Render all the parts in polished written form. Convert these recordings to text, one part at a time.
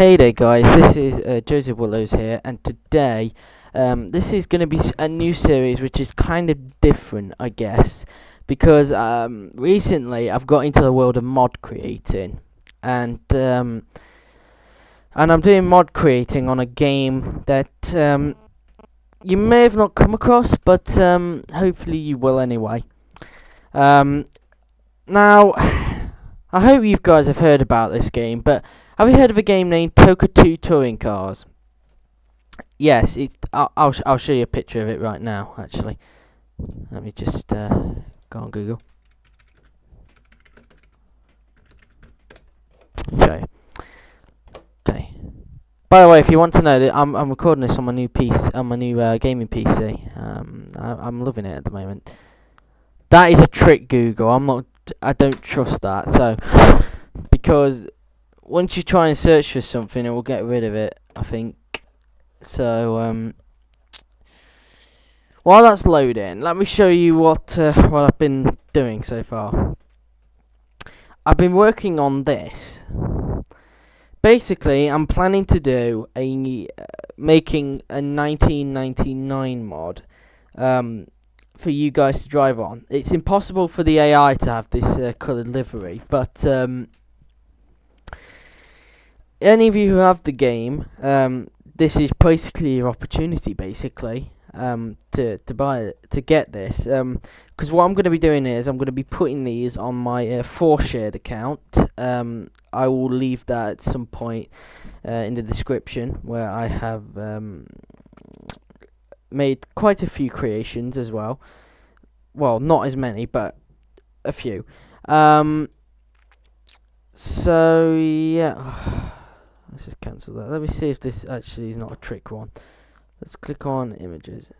Hey there guys, this is Joseph Willows here, and today this is going to be a new series which is kind of different, I guess, because recently I've got into the world of mod creating, and I'm doing mod creating on a game that you may have not come across, but hopefully you will anyway. Now, I hope you guys have heard about this game, but have you heard of a game named ToCA 2 Touring Cars? Yes, I'll show you a picture of it right now, actually. Let me just go on Google. Okay. By the way, if you want to know, that I'm recording this on my new PC, on my new gaming PC. I'm loving it at the moment. That is a trick, Google. I don't trust that. So, because once you try and search for something, it will get rid of it, I think. So, while that's loading, let me show you what I've been doing so far. I've been working on this. Basically, I'm planning to do making a 1999 mod for you guys to drive on. It's impossible for the AI to have this coloured livery, but any of you who have the game, this is basically your opportunity, basically, to buy it, to get this. Because what I'm going to be doing is I'm going to be putting these on my 4shared account. I will leave that at some point in the description, where I have made quite a few creations as well. Well, not as many, but a few. So yeah. Let's just cancel that. Let me see if this actually is not a trick one. Let's click on images.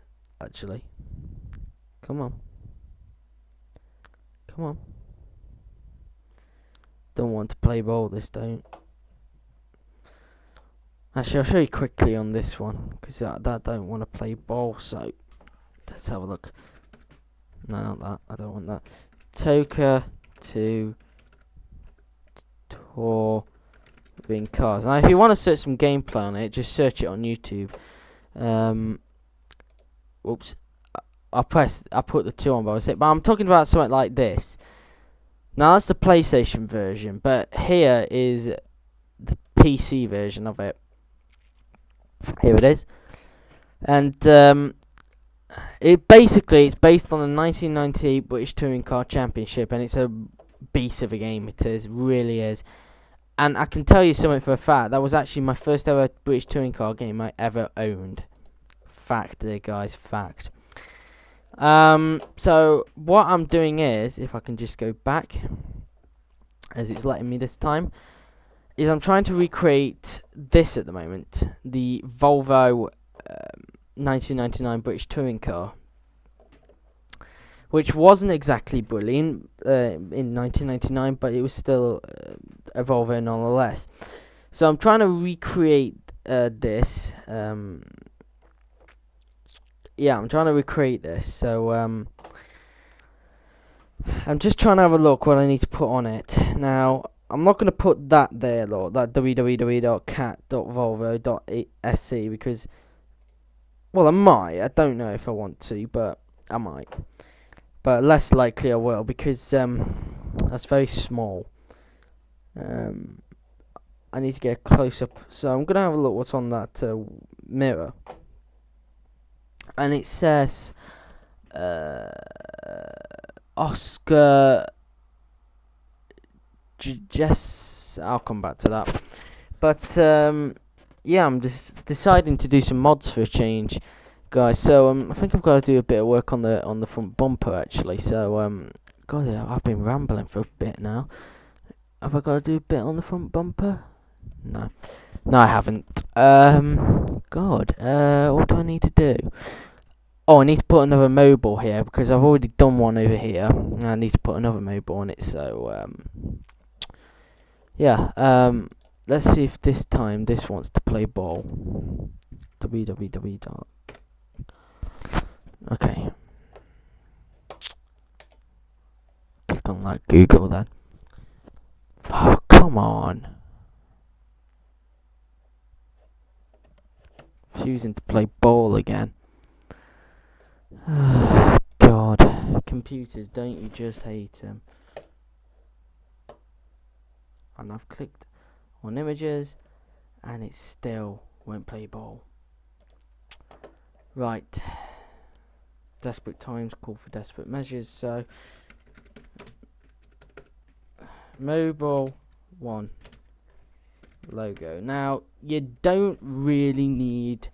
Actually, come on. Don't want to play ball. This don't. Actually, I'll show you quickly on this one, because I don't want to play ball. So let's have a look. No, not that. I don't want that. ToCA 2 Touring Cars. Now, if you want to search some gameplay on it, just search it on YouTube. Oops. I put the 2 on by mistake, but I'm talking about something like this. Now that's the PlayStation version, but here is the PC version of it. Here it is, and it's based on the 1998 British Touring Car Championship, and it's a beast of a game. It really is. And I can tell you something for a fact. That was actually my first ever British touring car game I ever owned. Fact there, guys. Fact. So what I'm doing is, if I can just go back, as it's letting me this time, is I'm trying to recreate this at the moment. The Volvo 1999 British touring car, which wasn't exactly brilliant in 1999, but it was still a Volvo nonetheless. So I'm trying to recreate this. Yeah, I'm trying to recreate this. So I'm just trying to have a look what I need to put on it. Now, I'm not going to put that there, Lord, that www.cat.volvo.sc, because, well, I might. I don't know if I want to, but I might. But less likely I will, because that's very small. I need to get a close up, so I'm gonna have a look what's on that mirror, and it says Oscar. I'll come back to that, but yeah, I'm just deciding to do some mods for a change, guys. So I think I've got to do a bit of work on the front bumper, actually. So God, I've been rambling for a bit now. Have I got to do a bit on the front bumper? No, I haven't. God, what do I need to do? Oh, I need to put another mobile here, because I've already done one over here. I need to put another mobile on it. So yeah. Let's see if this time this wants to play ball. www. Okay. Click on that Google then. Oh, come on. choosing to play ball again. God, computers, don't you just hate them? And I've clicked on images, and it still won't play ball. Right. Desperate times call for desperate measures, so mobile 1 logo. Now, you don't really need,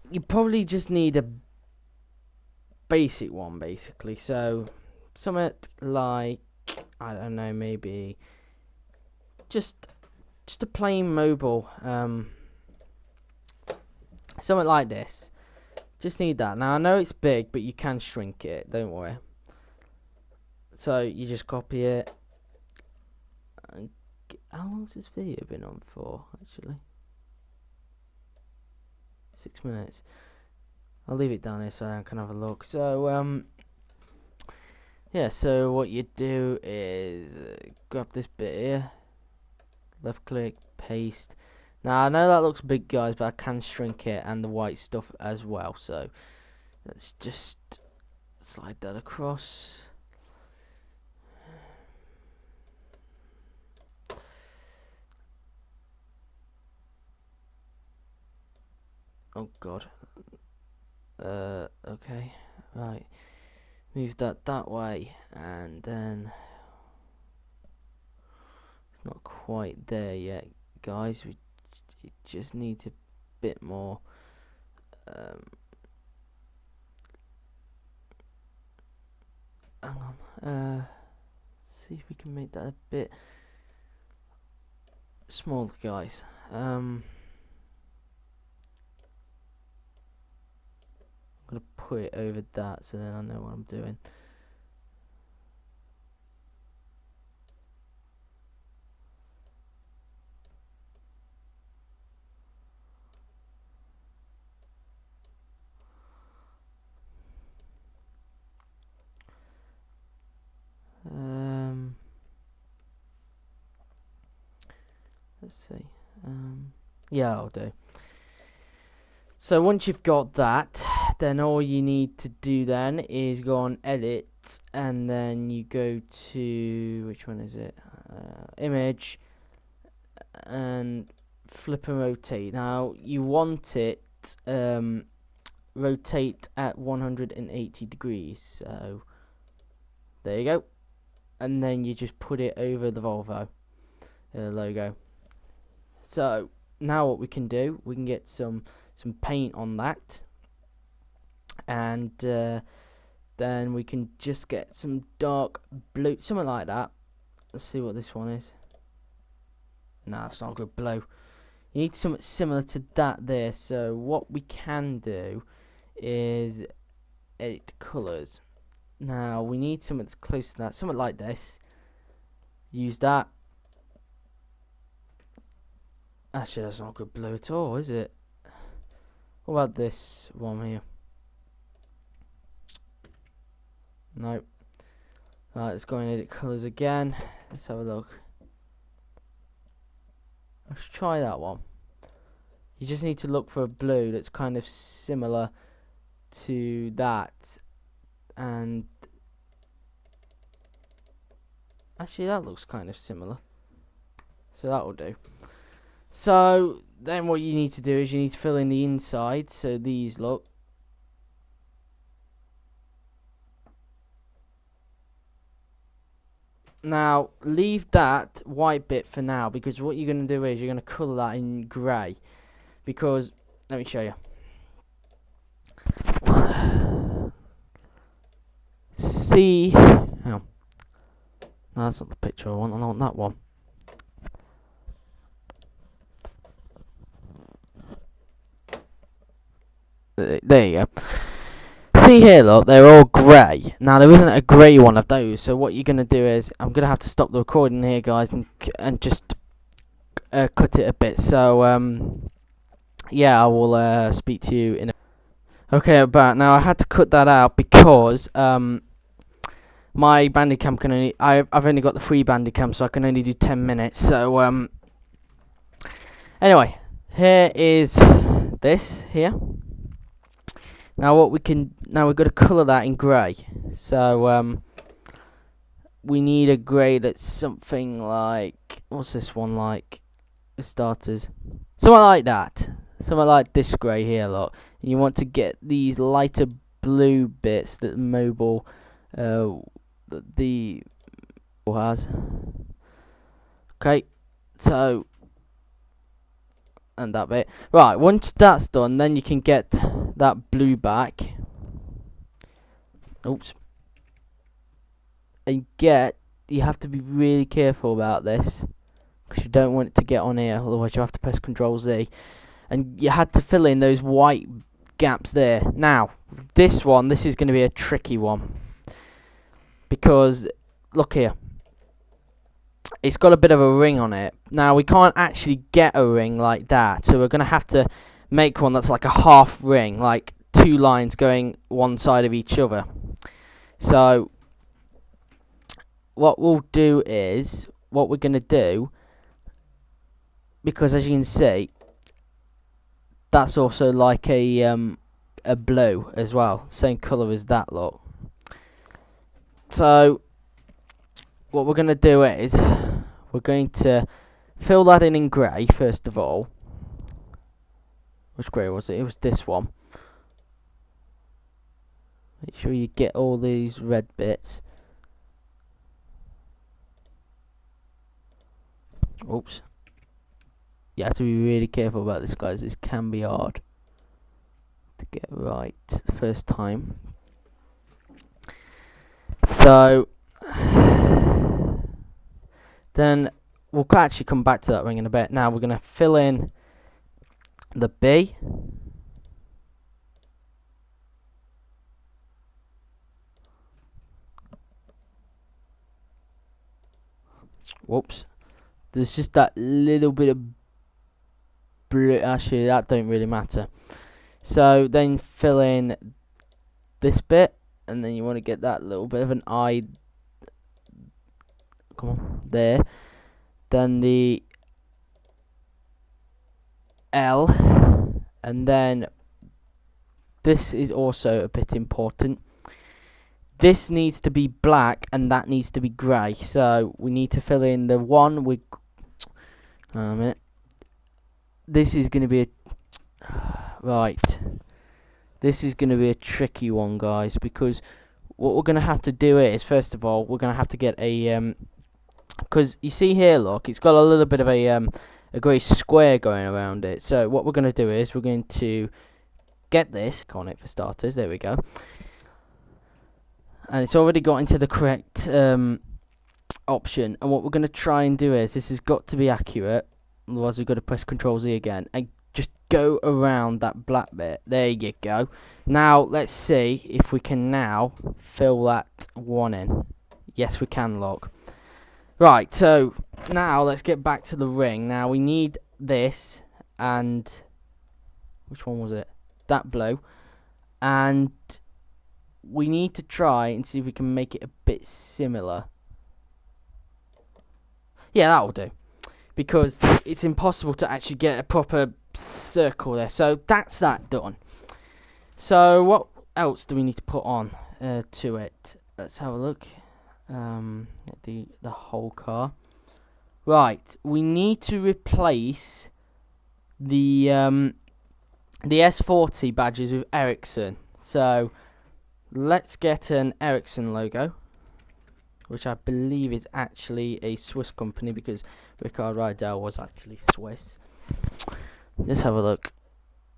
you probably just need a basic one, basically. So something like, I don't know, maybe just a plain mobile, something like this. Just need that. Now I know it's big, but you can shrink it, don't worry. So you just copy it. And how long's this video been on for, actually? 6 minutes. I'll leave it down here so I can have a look. So yeah, so what you do is grab this bit here, left click, paste. Now I know that looks big, guys, but I can shrink it and the white stuff as well. So let's just slide that across. Oh God. Okay, right. Move that way, and then it's not quite there yet, guys. We just need a bit more. Hang on. See if we can make that a bit smaller, guys. I'm gonna put it over that so then I know what I'm doing. Let's see. Yeah, I'll do. So once you've got that, then all you need to do then is go on edit, and then you go to, which one is it? Image, and flip and rotate. Now you want it rotate at 180 degrees. So there you go, and then you just put it over the Volvo logo. So now what we can do, we can get some paint on that, and then we can just get some dark blue, something like that. Let's see what this one is. Nah, it's not a good blue. You need something similar to that there. So what we can do is edit colours. Now we need something that's close to that, something like this. Use that. Actually, that's not good blue at all, is it? What about this one here? Nope. Right, let's go and edit colours again. Let's have a look. Let's try that one. You just need to look for a blue that's kind of similar to that. And actually, that looks kind of similar. So that will do. So then what you need to do is you need to fill in the inside. So these look. Now leave that white bit for now, because what you're going to do is you're going to colour that in grey. Because, let me show you. See, no, that's not the picture I want that one. There you go. See here, look, they're all grey. Now there isn't a grey one of those, so what you're gonna do is I'm gonna have to stop the recording here, guys, and just cut it a bit. So yeah, I will speak to you in a. Okay, about now I had to cut that out because my Bandicam can only I've only got the free Bandicam, so I can only do 10 minutes. So Anyway, here is this here. Now we've got to colour that in grey. So we need a grey that's something like, what's this one like? For starters, something like that. Something like this grey here, look. And you want to get these lighter blue bits that mobile the has. Okay, so and that bit. Right, once that's done, then you can get that blue back. Oops. And you have to be really careful about this, because you don't want it to get on here, otherwise you have to press Control Z. And you had to fill in those white gaps there. Now, this is going to be a tricky one, because look here, it's got a bit of a ring on it. Now we can't actually get a ring like that, so we're going to have to make one that's like a half ring, like 2 lines going one side of each other. So what we'll do is, what we're going to do, because as you can see, that's also like a blue as well, same colour as that, look. So what we're going to do is, we're going to fill that in grey first of all. Which grey was it? It was this one. Make sure you get all these red bits. Oops. You have to be really careful about this, guys. This can be hard to get right the first time. So then we'll actually come back to that ring in a bit. Now we're going to fill in the B. Whoops. There's just that little bit of blue. Actually, that don't really matter. So then fill in this bit, and then you want to get that little bit of an eye. Come on, there. Then the L, and then this is also a bit important. This needs to be black and that needs to be grey. So we need to fill in the one with a minute. This is going to be a right. This is going to be a tricky one, guys, because what we're going to have to do is, first of all, we're going to have to get a because you see here, look, it's got a little bit of a grey square going around it. So what we're going to do is, we're going to get this on it for starters. There we go. And it's already got into the correct option. And what we're going to try and do is, this has got to be accurate, otherwise we've got to press Control Z again and just go around that black bit. There you go. Now let's see if we can now fill that one in. Yes, we can, look. Right, so now let's get back to the ring. Now we need this, and which one was it? That blue. And we need to try and see if we can make it a bit similar. Yeah, that will do, because it's impossible to actually get a proper circle there. So that's that done. So what else do we need to put on to it? Let's have a look. The whole car. Right, we need to replace the S40 badges with Ericsson. So let's get an Ericsson logo, which I believe is actually a Swiss company, because Rickard Rydell was actually Swiss. Let's have a look.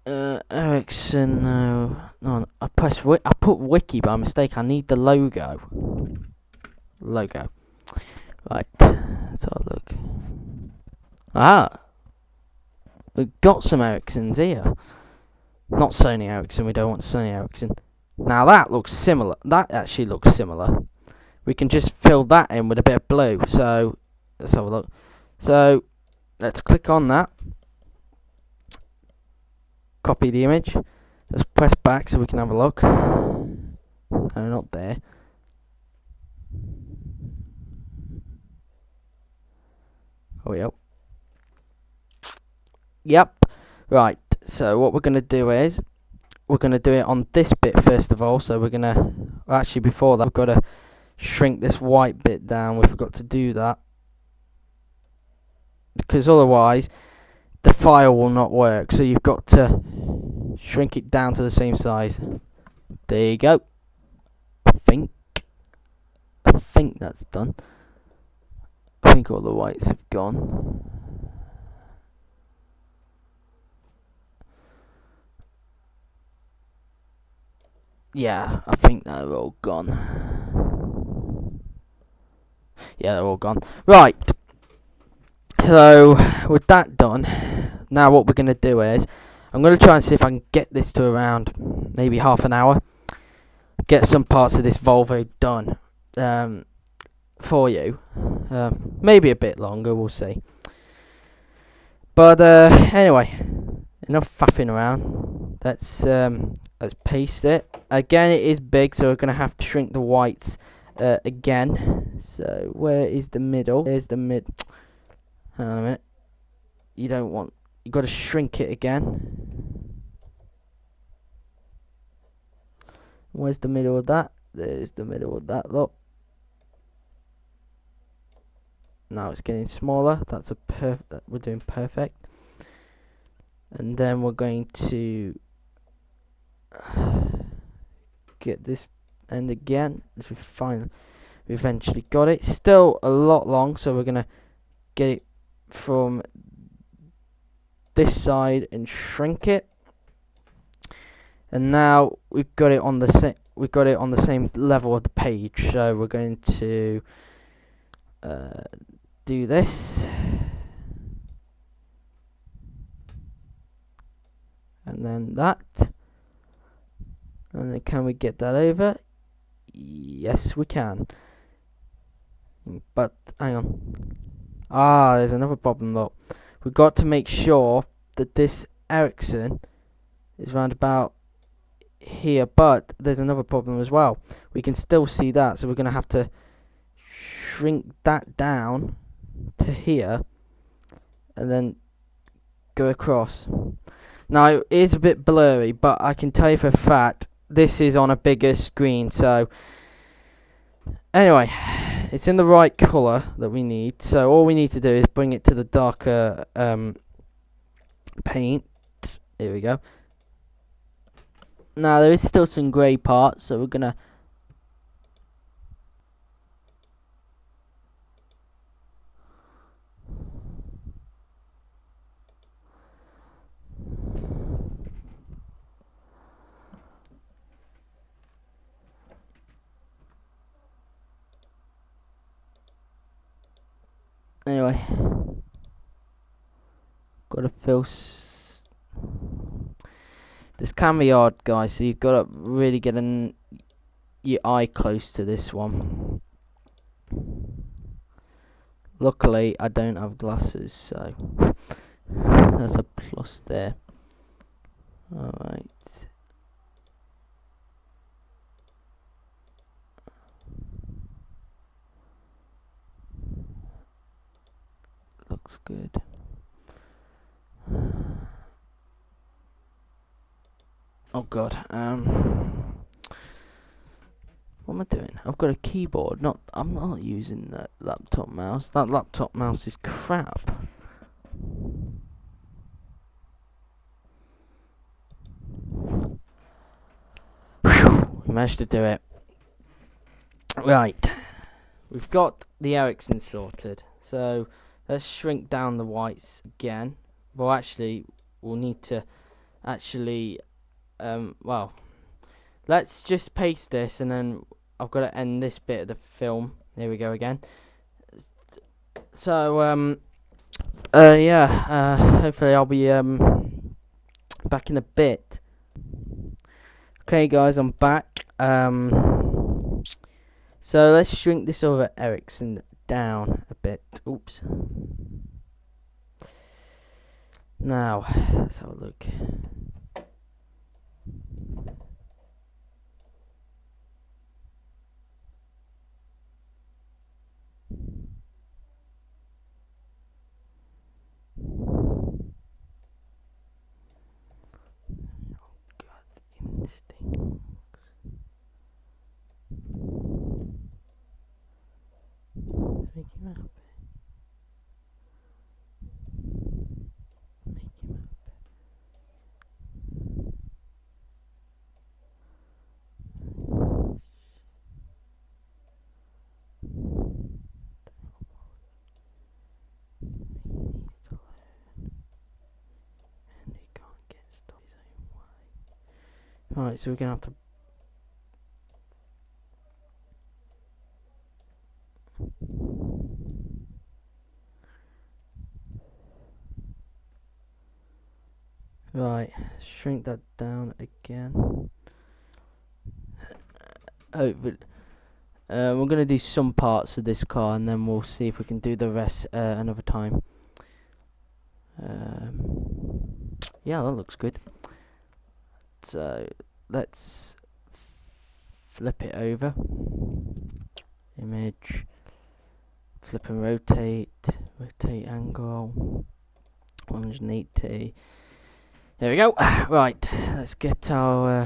Ericsson, no, I put wiki by mistake. I need the logo. Right, let's have a look. Ah, we've got some Ericssons here. Not Sony Ericsson, we don't want Sony Ericsson. Now that looks similar. That actually looks similar. We can just fill that in with a bit of blue. So let's have a look. So let's click on that. Copy the image. Let's press back so we can have a look. No, not there. Oh, yep. Yep. Right. So what we're gonna do is we're gonna do it on this bit first of all. So we're gonna actually before that we've got to shrink this white bit down. We forgot to do that because otherwise the file will not work. So you've got to shrink it down to the same size. There you go. I think that's done. I think all the whites have gone. Yeah, I think they're all gone. Yeah, they're all gone. Right. So, with that done, now what we're going to do is, I'm going to try and see if I can get this to around maybe half an hour. Get some parts of this Volvo done for you. Maybe a bit longer, we'll see. But anyway, enough faffing around. Let's paste it. Again, it is big, so we're going to have to shrink the whites again. So, where is the middle? There's the mid. Hang on a minute. You got to shrink it again. Where's the middle of that? There's the middle of that, look. Now it's getting smaller. That's we're doing perfect. And then we're going to get this end again as we eventually got it. Still a lot long, so we're gonna get it from this side and shrink it. And now we've got it on the same level of the page. So we're going to do this, and then that, and then can we get that over? Yes, we can. But hang on. There's another problem though. We've got to make sure that this Ericsson is round about here, but there's another problem as well. We can still see that, so we're going to have to shrink that down to here and then go across. Now it is a bit blurry, but I can tell you for a fact this is on a bigger screen. So anyway, it's in the right colour that we need, so all we need to do is bring it to the darker paint. Here we go. Now there is still some grey parts, so we're gonna anyway, gotta fill. This can be hard, guys, so you've got to really get your eye close to this one. Luckily, I don't have glasses, so that's a plus there. Alright. Looks good. Oh god, what am I doing? I've got a keyboard, I'm not using that laptop mouse. That laptop mouse is crap. Whew, we managed to do it. Right, we've got the Ericsson sorted, so let's shrink down the whites again. Well, actually, we'll need to well, let's just paste this, and then I've got to end this bit of the film. There we go again. So hopefully I'll be back in a bit. Okay guys, I'm back. So let's shrink this over Ericsson down a bit. Oops. Now let's have a look. Right, so we're gonna have to. Right, shrink that down again. Oh, but we're gonna do some parts of this car, and then we'll see if we can do the rest another time. Yeah, that looks good. So let's flip it over. Image. Flip and rotate. Rotate angle. 180. There we go. Right, let's get our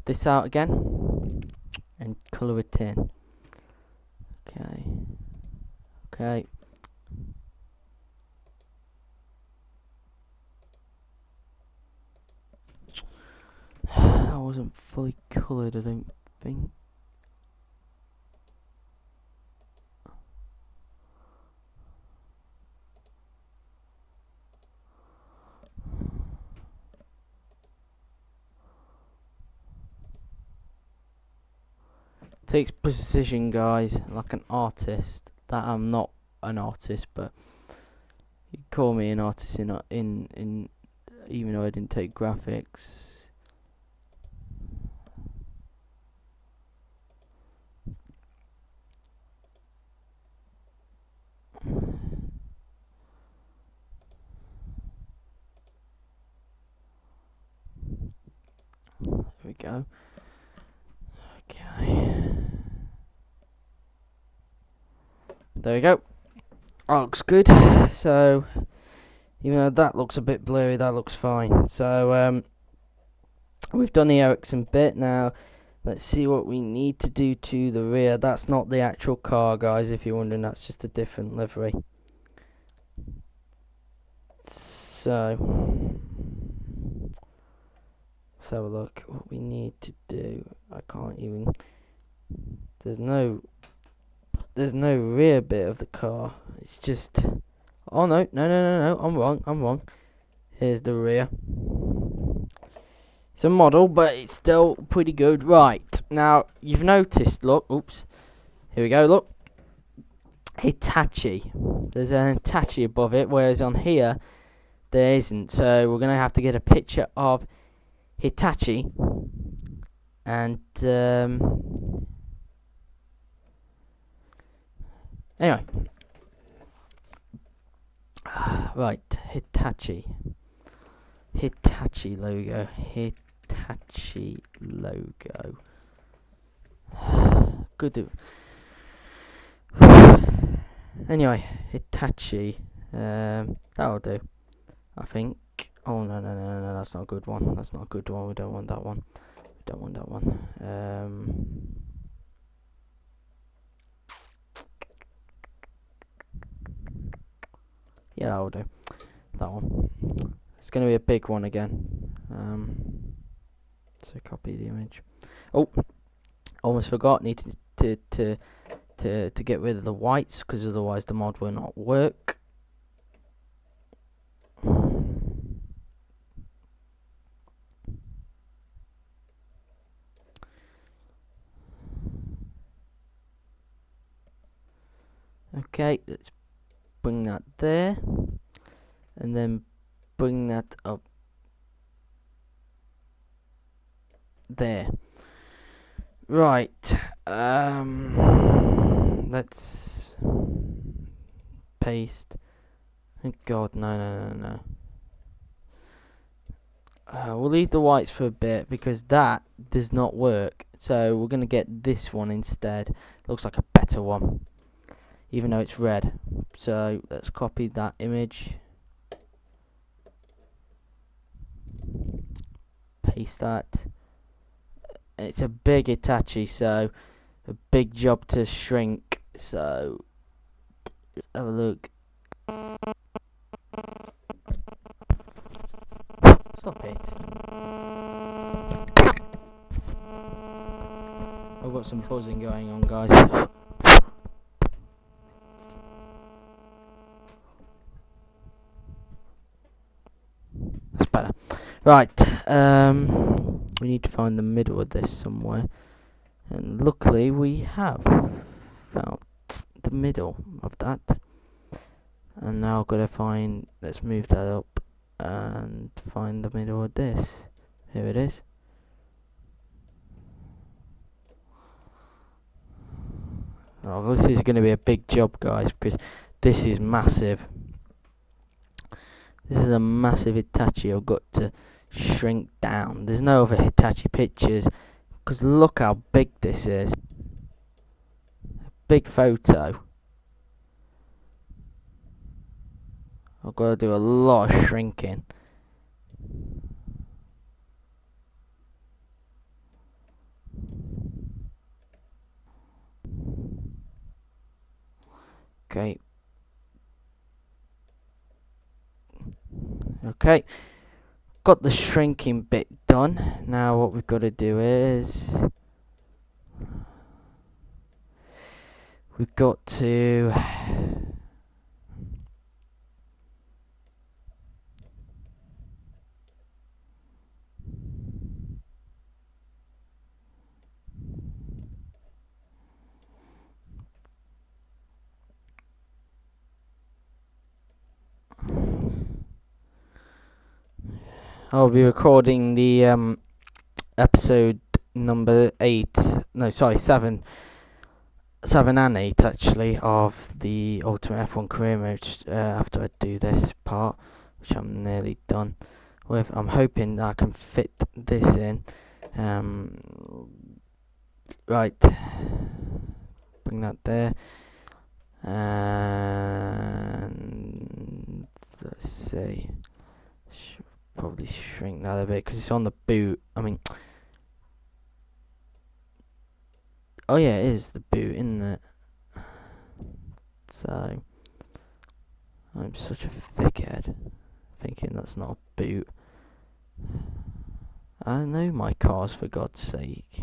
this out again and colour it in. Okay. Okay. That wasn't fully coloured, I don't think. Takes precision, guys, like an artist. That I'm not an artist, but you call me an artist in even though I didn't take graphics. There we go. Okay. There we go. That looks good. So, even though that looks a bit blurry, that looks fine. So, we've done the Ericsson bit. Now, let's see what we need to do to the rear. That's not the actual car, guys, if you're wondering. That's just a different livery. So, let's have a look what we need to do. I can't even. There's no rear bit of the car. It's just. Oh no! I'm wrong. Here's the rear. It's a model, but it's still pretty good. Right now, you've noticed. Look, oops. Here we go. Look, Hitachi. There's an Hitachi above it, whereas on here there isn't. So we're gonna have to get a picture of Hitachi and anyway, right, Hitachi logo, good. Anyway, Hitachi, that'll do, I think. Oh no, that's not a good one. That's not a good one. We don't want that one. Yeah, that'll do. That one. It's going to be a big one again. So copy the image. Oh, almost forgot. Need to get rid of the whites, because otherwise the mod will not work. Okay, let's bring that there, and then bring that up there. Right, let's paste. Oh God, no. We'll leave the whites for a bit because that does not work. So we're gonna get this one instead. Looks like a better one, even though it's red. So let's copy that image, paste that. It's a big Hitachi, so a big job to shrink. So let's have a look. Stop it. I've got some buzzing going on, guys. That's better. Right. we need to find the middle of this somewhere. And luckily we have found the middle of that. And now I've got to find, let's move that up and find the middle of this. Here it is. Oh, this is going to be a big job, guys, because this is massive. This is a massive Hitachi I've got to shrink down. There's no other Hitachi pictures, because look how big this is. A big photo. I've got to do a lot of shrinking. Okay. Okay. Got the shrinking bit done. Now what we've got to do is we've got to I'll be recording the episode number 7 and 8 actually of the Ultimate F1 Career Mode after I do this part, which I'm nearly done with. I'm hoping that I can fit this in. Right, bring that there, and let's see. Probably shrink that a bit because it's on the boot. I mean, oh yeah, it is the boot, isn't it? So I'm such a thickhead, thinking that's not a boot. I know my cars, for God's sake,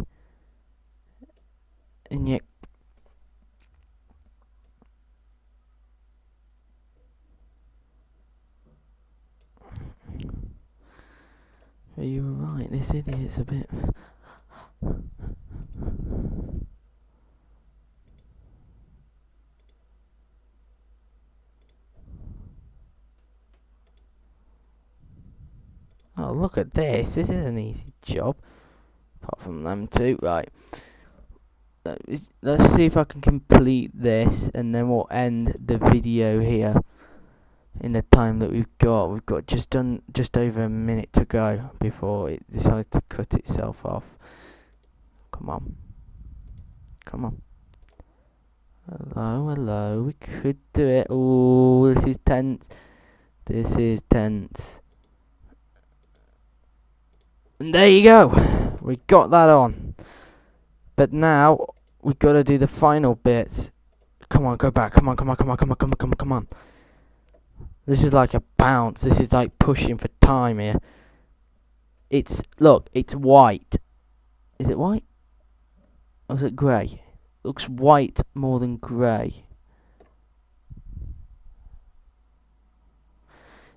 and yet. You were right, this idiot's a bit. Oh, look at this. This is an easy job. Apart from them two. Right. Let's see if I can complete this, and then we'll end the video here. In the time that we've got just over a minute to go before it decides to cut itself off. Come on. Hello, we could do it. Oh, this is tense. And there you go. We got that on. But now we've got to do the final bit. Come on, go back. Come on. This is like a bounce. This is like pushing for time here. It's white. Is it white? Or is it grey? Looks white more than grey.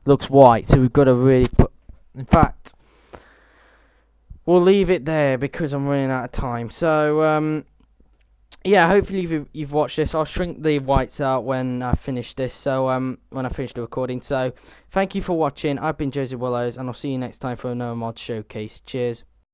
Looks white, so we've got to really put. In fact, we'll leave it there because I'm running out of time. So yeah, hopefully you've watched this. I'll shrink the whites out when I finish this. So when I finish the recording. So thank you for watching. I've been Joseph Willows, and I'll see you next time for another mod showcase. Cheers.